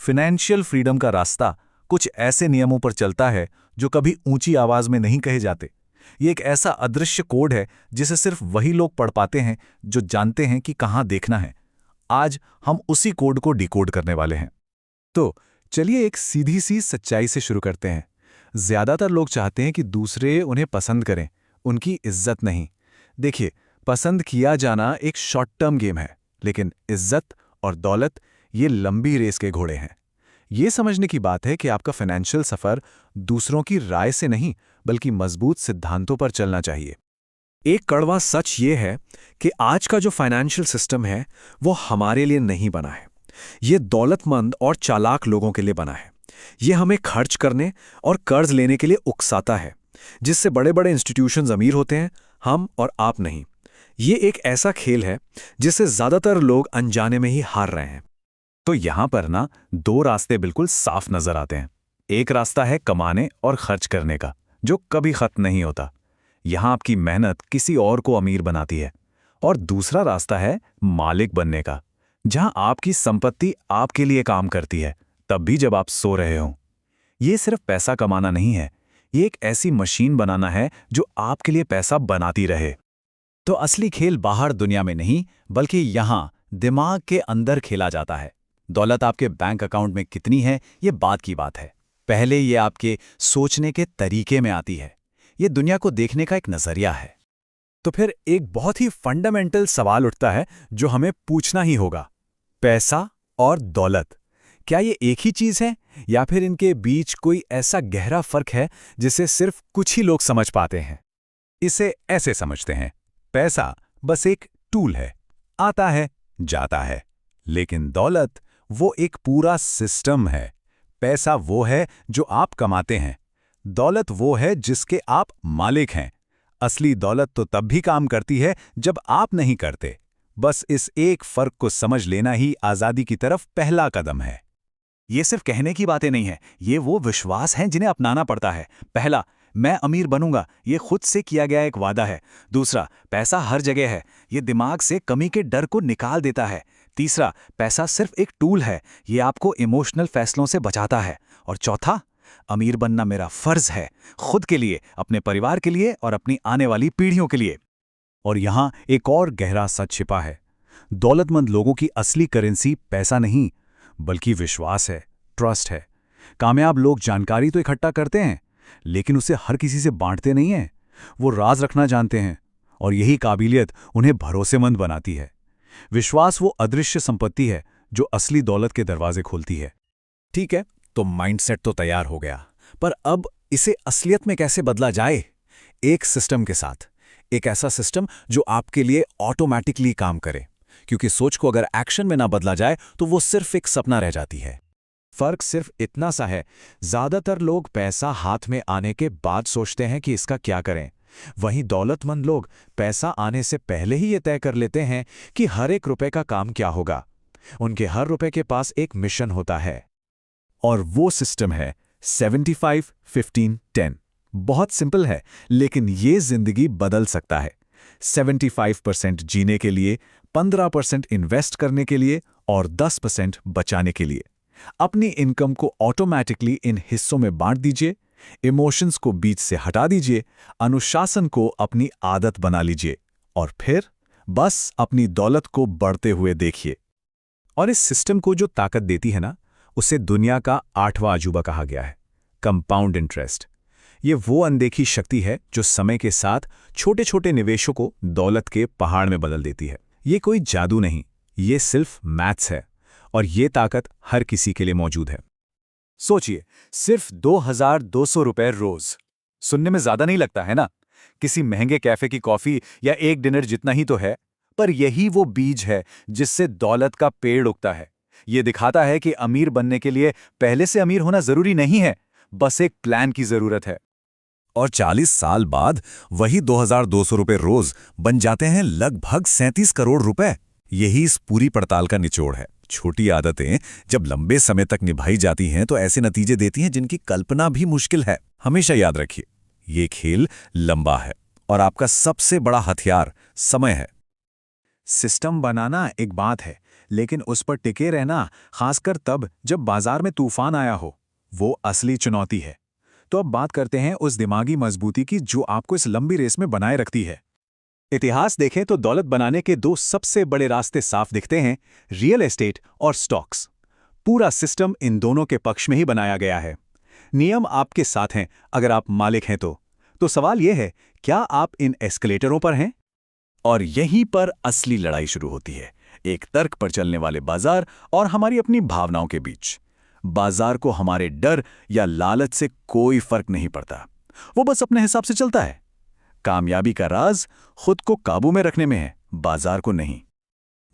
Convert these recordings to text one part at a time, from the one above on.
Financial freedom का रास्ता कुछ ऐसे नियमों पर चलता है जो कभी ऊंची आवाज में नहीं कहे जाते। ये एक ऐसा अदृश्य कोड है जिसे सिर्फ वही लोग पढ़ पाते हैं जो जानते हैं कि कहाँ देखना है। आज हम उसी कोड को डिकोड करने वाले हैं। तो चलिए एक सीधी सी सच्चाई से शुरू करते हैं। ज्यादातर लोग चाहते हैं कि दूसरे उन्हें पसंद करें, उनकी इज्जत नहीं। देखिए, पसंद किया जाना एक शॉर्ट टर्म गेम है, लेकिन इज्जत और दौलत ये लंबी रेस के घोड़े हैं। ये समझने की बात है कि आपका फाइनेंशियल सफर दूसरों की राय से नहीं बल्कि मजबूत सिद्धांतों पर चलना चाहिए। एक कड़वा सच ये है कि आज का जो फाइनेंशियल सिस्टम है वो हमारे लिए नहीं बना है। ये दौलतमंद और चालाक लोगों के लिए बना है। ये हमें खर्च करने और कर्ज लेने के लिए उकसाता है, जिससे बड़े बड़े इंस्टीट्यूशंस अमीर होते हैं, हम और आप नहीं। ये एक ऐसा खेल है जिससे ज्यादातर लोग अनजाने में ही हार रहे हैं। तो यहां पर ना दो रास्ते बिल्कुल साफ नजर आते हैं। एक रास्ता है कमाने और खर्च करने का, जो कभी खत्म नहीं होता। यहां आपकी मेहनत किसी और को अमीर बनाती है। और दूसरा रास्ता है मालिक बनने का, जहां आपकी संपत्ति आपके लिए काम करती है, तब भी जब आप सो रहे हो। ये सिर्फ पैसा कमाना नहीं है, ये एक ऐसी मशीन बनाना है जो आपके लिए पैसा बनाती रहे। तो असली खेल बाहर दुनिया में नहीं बल्कि यहां दिमाग के अंदर खेला जाता है। दौलत आपके बैंक अकाउंट में कितनी है ये बात की बात है, पहले ये आपके सोचने के तरीके में आती है। ये दुनिया को देखने का एक नजरिया है। तो फिर एक बहुत ही फंडामेंटल सवाल उठता है जो हमें पूछना ही होगा। पैसा और दौलत, क्या ये एक ही चीज है या फिर इनके बीच कोई ऐसा गहरा फर्क है जिसे सिर्फ कुछ ही लोग समझ पाते हैं? इसे ऐसे समझते हैं, पैसा बस एक टूल है, आता है जाता है। लेकिन दौलत वो एक पूरा सिस्टम है। पैसा वो है जो आप कमाते हैं, दौलत वो है जिसके आप मालिक हैं। असली दौलत तो तब भी काम करती है जब आप नहीं करते। बस इस एक फर्क को समझ लेना ही आजादी की तरफ पहला कदम है। ये सिर्फ कहने की बातें नहीं है, ये वो विश्वास हैं जिन्हें अपनाना पड़ता है। पहला, मैं अमीर बनूंगा, ये खुद से किया गया एक वादा है। दूसरा, पैसा हर जगह है, ये दिमाग से कमी के डर को निकाल देता है। तीसरा, पैसा सिर्फ एक टूल है, ये आपको इमोशनल फैसलों से बचाता है। और चौथा, अमीर बनना मेरा फर्ज है, खुद के लिए, अपने परिवार के लिए और अपनी आने वाली पीढ़ियों के लिए। और यहां एक और गहरा सच छिपा है। दौलतमंद लोगों की असली करेंसी पैसा नहीं बल्कि विश्वास है, ट्रस्ट है। कामयाब लोग जानकारी तो इकट्ठा करते हैं, लेकिन उसे हर किसी से बांटते नहीं हैं। वो राज रखना जानते हैं, और यही काबिलियत उन्हें भरोसेमंद बनाती है। विश्वास वो अदृश्य संपत्ति है जो असली दौलत के दरवाजे खोलती है। ठीक है, तो माइंडसेट तो तैयार हो गया, पर अब इसे असलियत में कैसे बदला जाए? एक सिस्टम के साथ, एक ऐसा सिस्टम जो आपके लिए ऑटोमैटिकली काम करे, क्योंकि सोच को अगर एक्शन में ना बदला जाए तो वो सिर्फ एक सपना रह जाती है। फर्क सिर्फ इतना सा है, ज्यादातर लोग पैसा हाथ में आने के बाद सोचते हैं कि इसका क्या करें। वहीं दौलतमंद लोग पैसा आने से पहले ही ये तय कर लेते हैं कि हर एक रुपए का काम क्या होगा। उनके हर रुपए के पास एक मिशन होता है, और वो सिस्टम है 75-15-10। बहुत सिंपल है, लेकिन ये जिंदगी बदल सकता है। 75% जीने के लिए, 15% इन्वेस्ट करने के लिए और 10% बचाने के लिए। अपनी इनकम को ऑटोमैटिकली इन हिस्सों में बांट दीजिए, इमोशंस को बीच से हटा दीजिए, अनुशासन को अपनी आदत बना लीजिए, और फिर बस अपनी दौलत को बढ़ते हुए देखिए। और इस सिस्टम को जो ताकत देती है ना, उसे दुनिया का 8वां अजूबा कहा गया है, कंपाउंड इंटरेस्ट। ये वो अनदेखी शक्ति है जो समय के साथ छोटे छोटे निवेशों को दौलत के पहाड़ में बदल देती है। ये कोई जादू नहीं, ये सिर्फ मैथ्स है, और ये ताकत हर किसी के लिए मौजूद है। सोचिए, सिर्फ 2200 रुपए रोज। सुनने में ज्यादा नहीं लगता है ना? किसी महंगे कैफे की कॉफी या एक डिनर जितना ही तो है, पर यही वो बीज है जिससे दौलत का पेड़ उगता है। ये दिखाता है कि अमीर बनने के लिए पहले से अमीर होना जरूरी नहीं है, बस एक प्लान की जरूरत है। और 40 साल बाद वही 2200 रुपए रोज बन जाते हैं लगभग 37 करोड़ रुपए। यही इस पूरी पड़ताल का निचोड़ है। छोटी आदतें जब लंबे समय तक निभाई जाती हैं तो ऐसे नतीजे देती हैं जिनकी कल्पना भी मुश्किल है। हमेशा याद रखिए, ये खेल लंबा है और आपका सबसे बड़ा हथियार समय है। सिस्टम बनाना एक बात है, लेकिन उस पर टिके रहना, खासकर तब जब बाजार में तूफान आया हो, वो असली चुनौती है। तो अब बात करते हैं उस दिमागी मजबूती की जो आपको इस लंबी रेस में बनाए रखती है। इतिहास देखें तो दौलत बनाने के दो सबसे बड़े रास्ते साफ दिखते हैं, रियल एस्टेट और स्टॉक्स। पूरा सिस्टम इन दोनों के पक्ष में ही बनाया गया है। नियम आपके साथ हैं अगर आप मालिक हैं तो सवाल यह है, क्या आप इन एस्केलेटरों पर हैं? और यहीं पर असली लड़ाई शुरू होती है, एक तर्क पर चलने वाले बाजार और हमारी अपनी भावनाओं के बीच। बाजार को हमारे डर या लालच से कोई फर्क नहीं पड़ता, वो बस अपने हिसाब से चलता है। कामयाबी का राज खुद को काबू में रखने में है, बाजार को नहीं।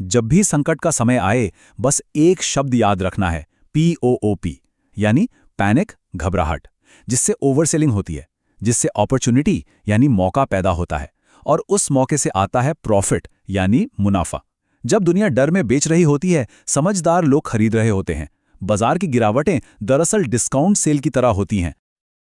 जब भी संकट का समय आए, बस एक शब्द याद रखना है, POOP, यानी पैनिक, घबराहट, जिससे ओवरसेलिंग होती है, जिससे अपॉर्चुनिटी यानी मौका पैदा होता है, और उस मौके से आता है प्रॉफिट यानी मुनाफा। जब दुनिया डर में बेच रही होती है, समझदार लोग खरीद रहे होते हैं। बाजार की गिरावटें दरअसल डिस्काउंट सेल की तरह होती हैं।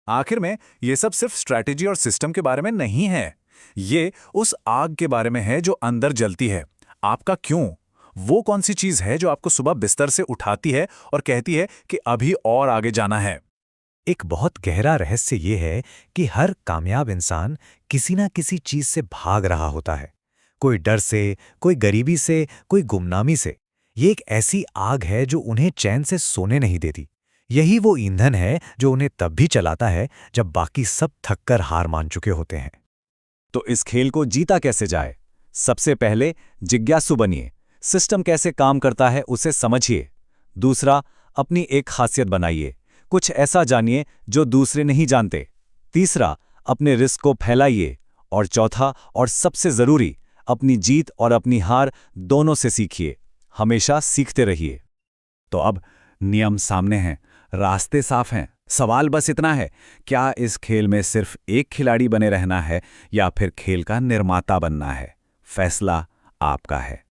आखिर में ये सब सिर्फ स्ट्रैटेजी और सिस्टम के बारे में नहीं है, ये उस आग के बारे में है जो अंदर जलती है। आपका क्यों? वो कौन सी चीज है जो आपको सुबह बिस्तर से उठाती है और कहती है कि अभी और आगे जाना है? एक बहुत गहरा रहस्य ये है कि हर कामयाब इंसान किसी ना किसी चीज से भाग रहा होता है। कोई डर से, कोई गरीबी से, कोई गुमनामी से। ये एक ऐसी आग है जो उन्हें चैन से सोने नहीं देती। यही वो ईंधन है जो उन्हें तब भी चलाता है जब बाकी सब थककर हार मान चुके होते हैं। तो इस खेल को जीता कैसे जाए? सबसे पहले जिज्ञासु बनिए, सिस्टम कैसे काम करता है उसे समझिए। दूसरा, अपनी एक खासियत बनाइए, कुछ ऐसा जानिए जो दूसरे नहीं जानते। तीसरा, अपने रिस्क को फैलाइए। और चौथा और सबसे जरूरी, अपनी जीत और अपनी हार दोनों से सीखिए। हमेशा सीखते रहिए। तो अब नियम सामने हैं, रास्ते साफ हैं। सवाल बस इतना है, क्या इस खेल में सिर्फ एक खिलाड़ी बने रहना है या फिर खेल का निर्माता बनना है? फैसला आपका है।